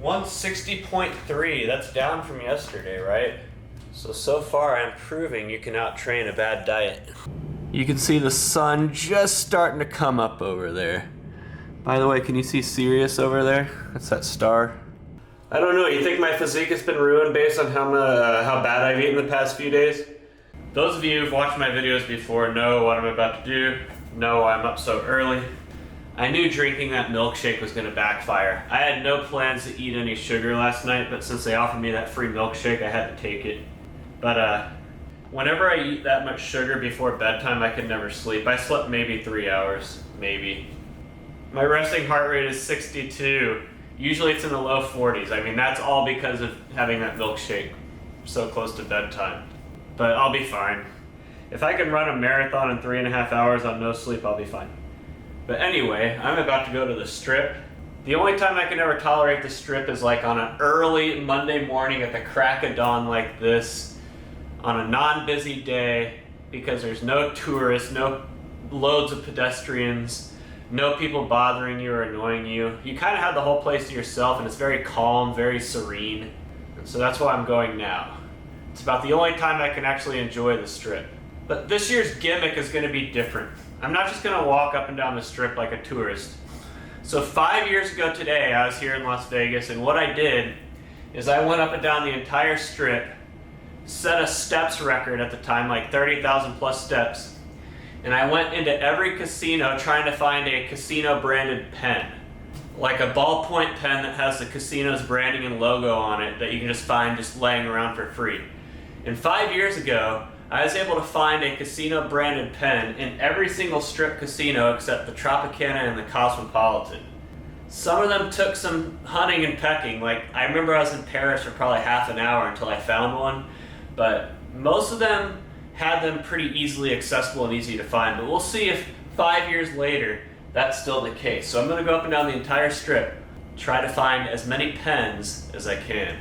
160.3, that's down from yesterday, right? So far I'm proving you can out-train a bad diet. You can see the sun just starting to come up over there. By the way, can you see Sirius over there? That's that star. I don't know, you think my physique has been ruined based on how bad I've eaten the past few days? Those of you who've watched my videos before know what I'm about to do, know why I'm up so early. I knew drinking that milkshake was gonna backfire. I had no plans to eat any sugar last night, but since they offered me that free milkshake, I had to take it. But whenever I eat that much sugar before bedtime, I could never sleep. I slept maybe 3 hours, maybe. My resting heart rate is 62. Usually it's in the low 40s. I mean, that's all because of having that milkshake so close to bedtime. But I'll be fine. If I can run a marathon in 3.5 hours on no sleep, I'll be fine. But anyway, I'm about to go to the strip. The only time I can ever tolerate the strip is like on an early Monday morning at the crack of dawn like this, on a non-busy day, because there's no tourists, no loads of pedestrians, no people bothering you or annoying you. You kind of have the whole place to yourself, and it's very calm, very serene. And so that's why I'm going now. It's about the only time I can actually enjoy the strip. But this year's gimmick is going to be different. I'm not just going to walk up and down the strip like a tourist. So 5 years ago today, I was here in Las Vegas, and what I did is I went up and down the entire strip, set a steps record at the time, like 30,000 plus steps, and I went into every casino trying to find a casino branded pen, like a ballpoint pen that has the casino's branding and logo on it that you can just find just laying around for free. And 5 years ago, I was able to find a casino branded pen in every single strip casino except the Tropicana and the Cosmopolitan. Some of them took some hunting and pecking. Like, I remember I was in Paris for probably half an hour until I found one, but most of them had them pretty easily accessible and easy to find. But we'll see if 5 years later that's still the case. So I'm going to go up and down the entire strip, try to find as many pens as I can.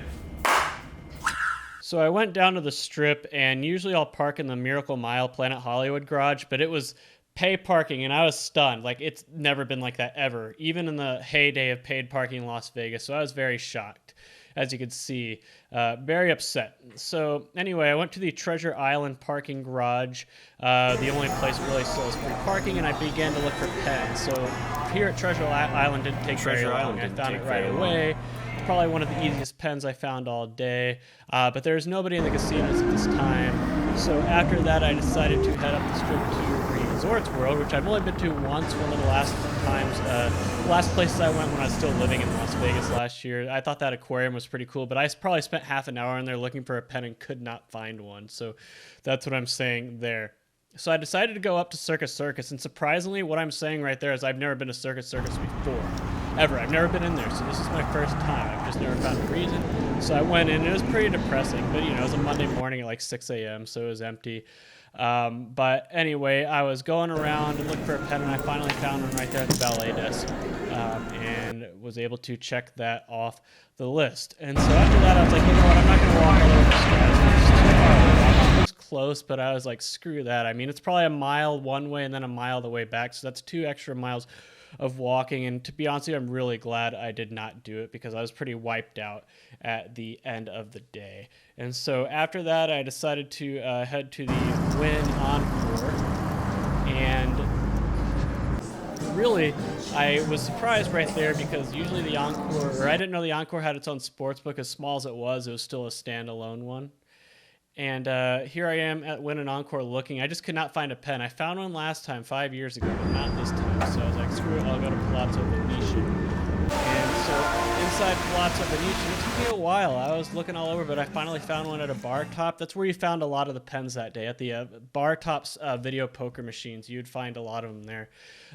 So I went down to the strip, and usually I'll park in the Miracle Mile Planet Hollywood garage, but it was pay parking, and I was stunned. Like, it's never been like that ever, even in the heyday of paid parking in Las Vegas. So I was very shocked, as you could see, very upset. So anyway, I went to the Treasure Island parking garage, the only place that really sells free parking, and I began to look for pens. So here at Treasure Island didn't take very long. I found it right away. Probably one of the easiest pens I found all day, but there's nobody in the casinos at this time. So after that, I decided to head up the strip to Resorts World, which I've only been to once. One of the last times, the last places I went when I was still living in Las Vegas last year. I thought that aquarium was pretty cool, but I probably spent half an hour in there looking for a pen and could not find one. So that's what I'm saying there. So I decided to go up to Circus Circus, and surprisingly, what I'm saying right there is I've never been to Circus Circus before. Ever. I've never been in there, so this is my first time. I've just never found a reason. So I went in, and it was pretty depressing, but, you know, it was a Monday morning at like 6 a.m., so it was empty. But anyway, I was going around and looking for a pen, and I finally found one right there at the ballet desk, and was able to check that off the list. And so after that, I was like, you know what, I'm not going to walk all over the Stratosphere. It's too far away. It was close, but I was like, screw that. I mean, it's probably a mile one way and then a mile the way back, so that's 2 extra miles of walking. And to be honest with you, I'm really glad I did not do it because I was pretty wiped out at the end of the day. And so after that, I decided to head to the Wynn Encore. And really, I was surprised right there because usually the Encore, or I didn't know the Encore had its own sports book. As small as it was still a standalone one. And here I am at Wynn and Encore looking. I just could not find a pen. I found one last time, 5 years ago, but not this time. So I was like, screw it, I'll go to Palazzo Venetian. And so inside Palazzo Venetian, it took me a while. I was looking all over, but I finally found one at a bar top. That's where you found a lot of the pens that day. At the bar top's video poker machines, you'd find a lot of them there.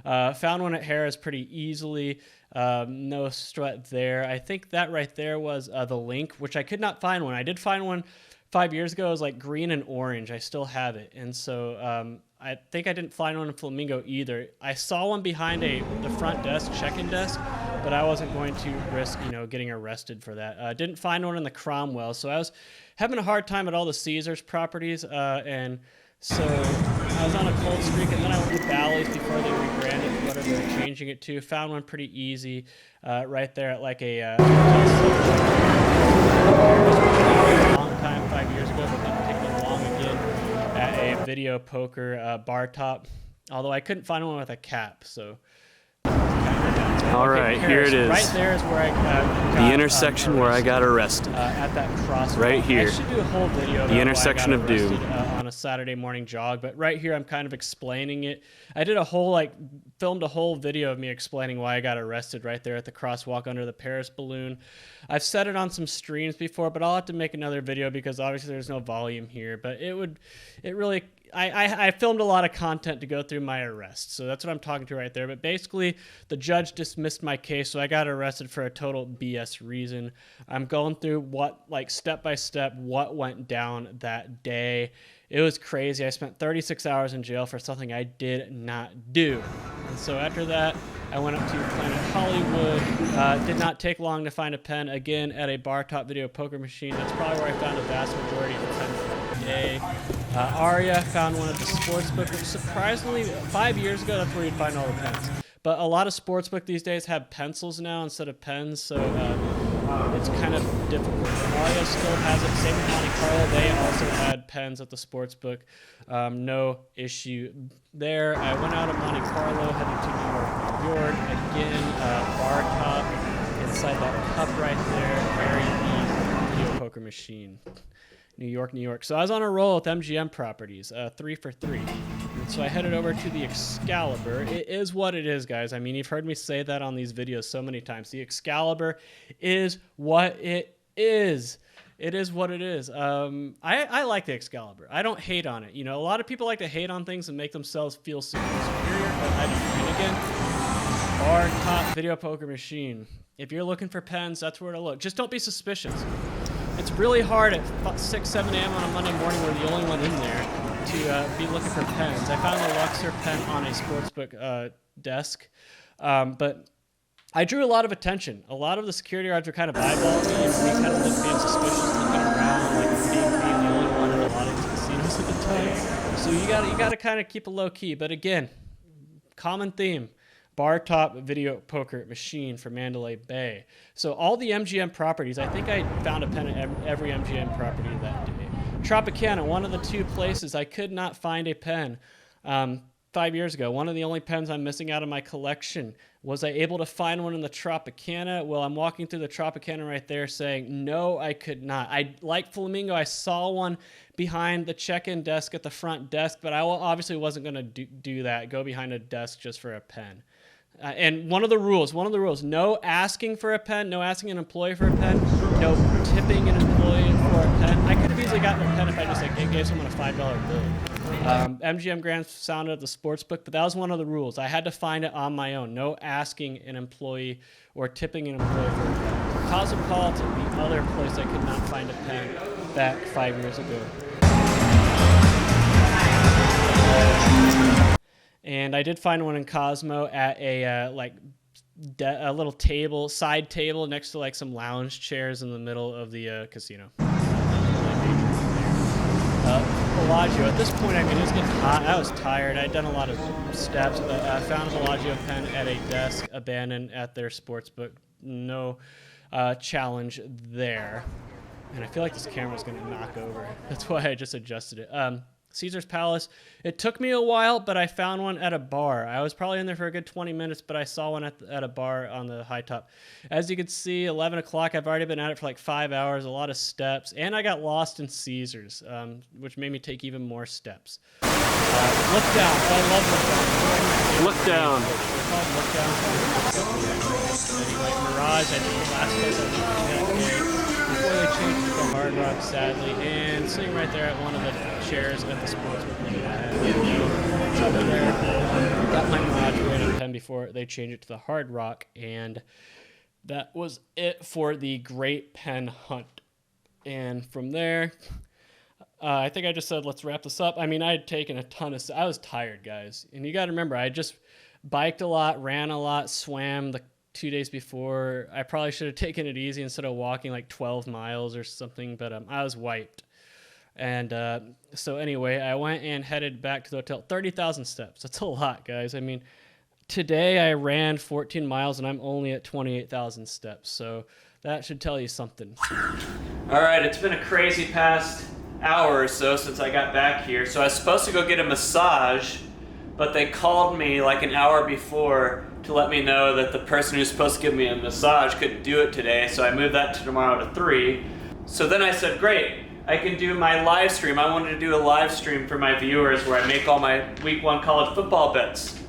Found one at Harrah's pretty easily. No sweat there. I think that right there was the Link, which I could not find one. I did find one 5 years ago. It was like green and orange. I still have it. And so I think I didn't find one in Flamingo either. I saw one behind the front desk, check-in desk, but I wasn't going to risk, getting arrested for that. Didn't find one in the Cromwell. So I was having a hard time at all the Caesars properties. And so I was on a cold streak, and then I went to Bally's before they rebranded it, whatever they're changing it to. Found one pretty easy right there at like a long time, 5 years ago, but didn't take me long again at a video poker bar top. Although I couldn't find one with a cap, so. All right, here it is. Right there is where I got the intersection where I got arrested. At that crosswalk. Right here. I should do a whole video about the intersection of doom on a Saturday morning jog, but right here I'm kind of explaining it. I did a whole filmed a whole video of me explaining why I got arrested right there at the crosswalk under the Paris balloon. I've said it on some streams before, but I'll have to make another video because obviously there's no volume here. But I filmed a lot of content to go through my arrest, so that's what I'm talking to right there. But basically, the judge dismissed my case, so I got arrested for a total BS reason. I'm going through step by step what went down that day. It was crazy. I spent 36 hours in jail for something I did not do. And so after that, I went up to Planet Hollywood. Did not take long to find a pen, again, at a bar top video poker machine. That's probably where I found the vast majority of the pens of the day. Aria found one at the sportsbook, which surprisingly, 5 years ago, that's where you'd find all the pens. But a lot of sportsbook these days have pencils now instead of pens, so it's kind of difficult. Aria still has it. Same with Monte Carlo. They also had pens at the sportsbook. No issue there. I went out of Monte Carlo, headed to New York. Again, bar top inside that cup right there. Very neat video poker machine. New York, New York. So I was on a roll with MGM properties, 3 for 3. And so I headed over to the Excalibur. It is what it is, guys. I mean, you've heard me say that on these videos so many times. The Excalibur is what it is. It is what it is. I like the Excalibur. I don't hate on it. You know, a lot of people like to hate on things and make themselves feel superior, but I don't. And again, bar top video poker machine. If you're looking for pens, that's where to look. Just don't be suspicious. It's really hard at 6, 7 a.m. on a Monday morning when we're the only one in there to be looking for pens. I found a Luxor pen on a sportsbook desk, but I drew a lot of attention. A lot of the security guards were kind of eyeballing me and kind of being suspicious, looking around, like being the only one in a lot of these casinos at the time. So you got to kind of keep it low key. But again, common theme. Bar top video poker machine for Mandalay Bay. So all the MGM properties, I think I found a pen at every MGM property that day. Tropicana, one of the two places I could not find a pen 5 years ago. One of the only pens I'm missing out of my collection. Was I able to find one in the Tropicana? Well, I'm walking through the Tropicana right there saying, no, I could not. Like Flamingo, I saw one behind the check-in desk at the front desk, but I obviously wasn't going to do that, go behind a desk just for a pen. And one of the rules, no asking for a pen, no asking an employee for a pen, no tipping an employee for a pen. I could have easily gotten a pen if I just gave someone a $5 bill. MGM Grand found it at the sportsbook, but that was one of the rules. I had to find it on my own. No asking an employee or tipping an employee for a pen. Cosmopolitan, the other place I could not find a pen back 5 years ago. And I did find one in Cosmo at a a little table, side table next to like some lounge chairs in the middle of the casino. Bellagio. At this point, I mean, it was getting hot. I was tired. I'd done a lot of steps, but I found a Bellagio pen at a desk abandoned at their sportsbook. No challenge there. And I feel like this camera's going to knock over. That's why I just adjusted it. Caesar's Palace. It took me a while, but I found one at a bar. I was probably in there for a good 20 minutes, but I saw one at a bar on the high top. As you can see, 11 o'clock, I've already been at it for like 5 hours, a lot of steps, and I got lost in Caesar's, which made me take even more steps. Look Down. I love Look Down. Look Down. They're called Look Down. Anyway, Mirage, I think the last place I went to that day. Before they changed it to Hard Rock, sadly, and sitting right there at one of the chairs at the sports over there. Got my Mirage rated pen before they changed it to the Hard Rock, and that was it for the Great Pen Hunt. And from there, I think I just said, let's wrap this up. I mean, I had taken a ton of... I was tired, guys. And you got to remember, I just biked a lot, ran a lot, swam the 2 days before. I probably should have taken it easy instead of walking like 12 miles or something, but I was wiped. And so anyway, I went and headed back to the hotel. 30,000 steps. That's a lot, guys. I mean, today I ran 14 miles and I'm only at 28,000 steps. So that should tell you something. All right, it's been a crazy past hour or so since I got back here. So I was supposed to go get a massage, but they called me like an hour before to let me know that the person who's supposed to give me a massage couldn't do it today. So I moved that to tomorrow to 3. So then I said, great, I can do my live stream. I wanted to do a live stream for my viewers where I make all my week 1 college football bets.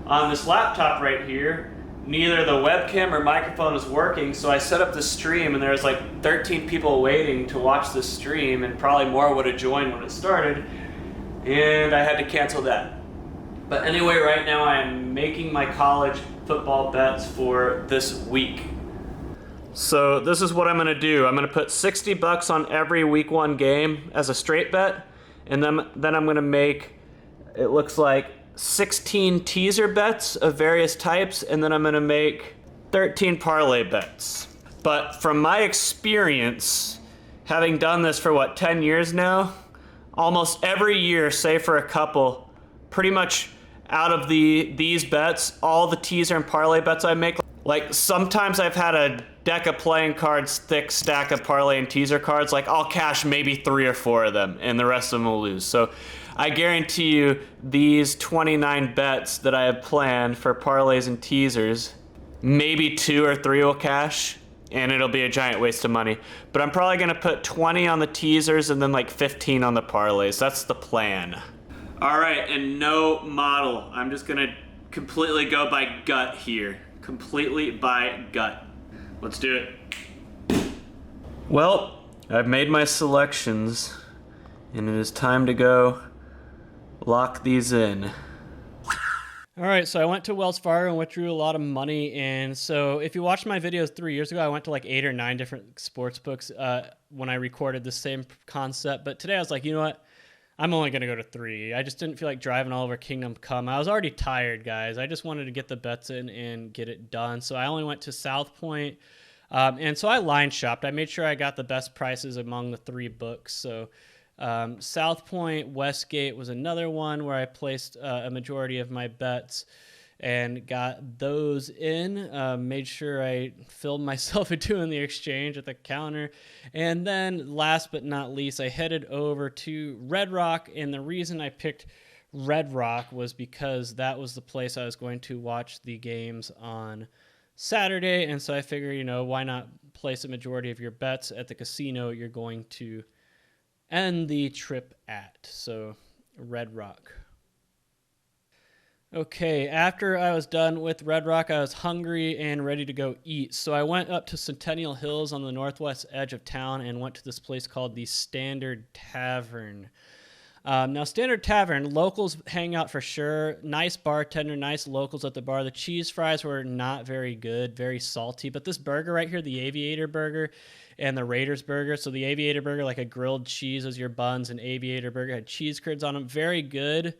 On this laptop right here, neither the webcam or microphone is working, so I set up the stream and there was like 13 people waiting to watch the stream, and probably more would have joined when it started, and I had to cancel that. But anyway, right now I am making my college football bets for this week. So this is what I'm gonna do. I'm gonna put $60 on every week 1 game as a straight bet, and then I'm gonna make, it looks like, 16 teaser bets of various types, and then I'm gonna make 13 parlay bets. But from my experience, having done this for 10 years now, almost every year, save for a couple, pretty much out of these bets, all the teaser and parlay bets I make, like sometimes I've had a deck of playing cards, thick stack of parlay and teaser cards, like I'll cash maybe 3 or 4 of them and the rest of them will lose. So I guarantee you these 29 bets that I have planned for parlays and teasers, maybe 2 or 3 will cash and it'll be a giant waste of money. But I'm probably gonna put 20 on the teasers and then like 15 on the parlays. That's the plan. All right, and no model. I'm just gonna completely go by gut here. Completely by gut. Let's do it. Well, I've made my selections and it is time to go lock these in. All right, so I went to Wells Fargo and withdrew a lot of money. And so if you watched my videos 3 years ago, I went to like 8 or 9 different sports books when I recorded the same concept. But today I was like, you know what? I'm only going to go to 3. I just didn't feel like driving all over Kingdom Come. I was already tired, guys. I just wanted to get the bets in and get it done. So I only went to South Point. And so I line shopped. I made sure I got the best prices among the 3 books. So South Point, Westgate was another one where I placed a majority of my bets and got those in. Made sure I filmed myself doing the exchange at the counter. And then last but not least, I headed over to Red Rock. And the reason I picked Red Rock was because that was the place I was going to watch the games on Saturday. And so I figured, why not place a majority of your bets at the casino you're going to end the trip at. So Red Rock. Okay, after I was done with Red Rock, I was hungry and ready to go eat. So I went up to Centennial Hills on the northwest edge of town and went to this place called the Standard Tavern. Now, Standard Tavern, locals hang out for sure. Nice bartender, nice locals at the bar. The cheese fries were not very good, very salty. But this burger right here, the Aviator Burger and the Raiders Burger. So the Aviator Burger, like a grilled cheese as your buns, and Aviator Burger had cheese curds on them. Very good.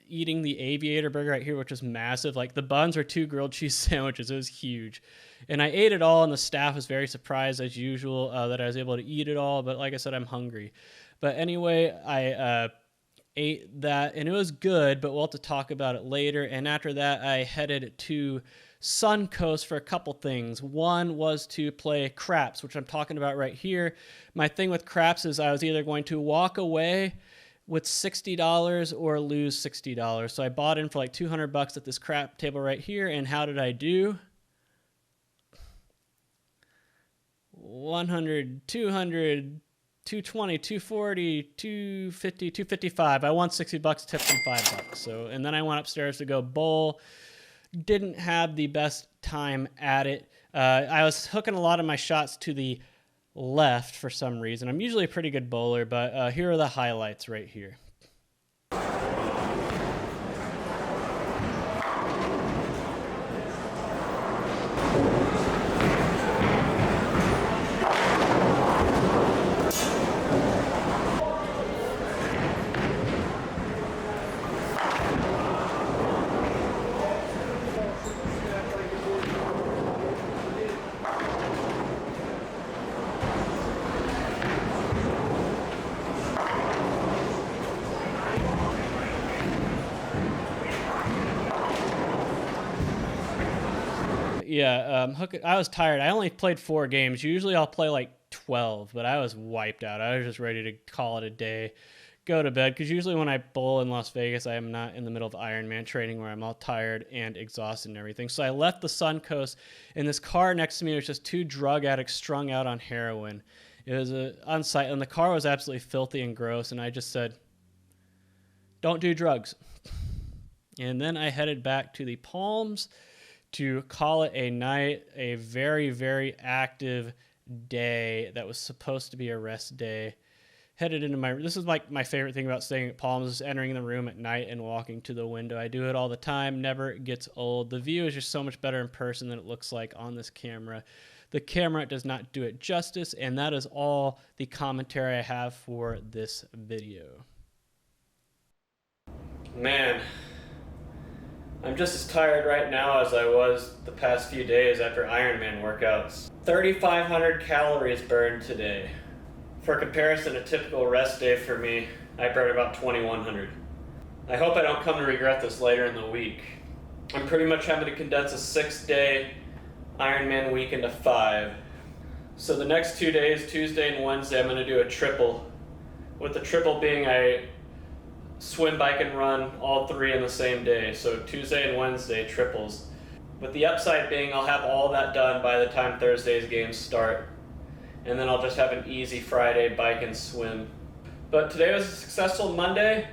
Eating the Aviator Burger right here, which was massive. Like the buns were 2 grilled cheese sandwiches. It was huge. And I ate it all, and the staff was very surprised as usual that I was able to eat it all. But like I said, I'm hungry. But anyway, I ate that, and it was good, but we'll have to talk about it later. And after that, I headed to Suncoast for a couple things. One was to play craps, which I'm talking about right here. My thing with craps is I was either going to walk away with $60 or lose $60. So I bought in for like $200 at this crap table right here. And how did I do? 100, 200, 220, 240, 250, 255. I won $60, tipped them $5. So, and then I went upstairs to go bowl. Didn't have the best time at it. I was hooking a lot of my shots to the left for some reason. I'm usually a pretty good bowler, but here are the highlights right here. I was tired. I only played 4 games. Usually I'll play like 12, but I was wiped out. I was just ready to call it a day, go to bed, because usually when I bowl in Las Vegas, I am not in the middle of Ironman training where I'm all tired and exhausted and everything. So I left the Suncoast, and this car next to me was just 2 drug addicts strung out on heroin. It was on site, and the car was absolutely filthy and gross, and I just said, don't do drugs. And then I headed back to the Palms to call it a night, a very, very active day that was supposed to be a rest day. Headed into this is like my favorite thing about staying at Palms, is entering the room at night and walking to the window. I do it all the time, never gets old. The view is just so much better in person than it looks like on this camera. The camera does not do it justice, and that is all the commentary I have for this video. Man, I'm just as tired right now as I was the past few days after Ironman workouts. 3,500 calories burned today. For comparison, a typical rest day for me, I burn about 2,100. I hope I don't come to regret this later in the week. I'm pretty much having to condense a 6-day Ironman week into 5. So the next 2 days, Tuesday and Wednesday, I'm going to do a triple. With the triple being I swim, bike, and run all 3 in the same day. So Tuesday and Wednesday, triples. With the upside being I'll have all that done by the time Thursday's games start. And then I'll just have an easy Friday bike and swim. But today was a successful Monday.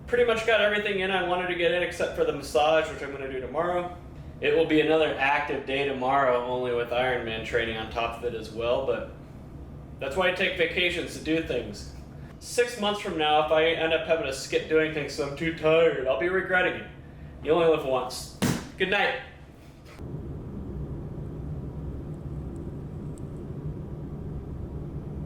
Pretty much got everything in I wanted to get in except for the massage, which I'm going to do tomorrow. It will be another active day tomorrow, only with Ironman training on top of it as well, but that's why I take vacations, to do things. 6 months from now, if I end up having to skip doing things so I'm too tired, I'll be regretting it. You only live once. Good night.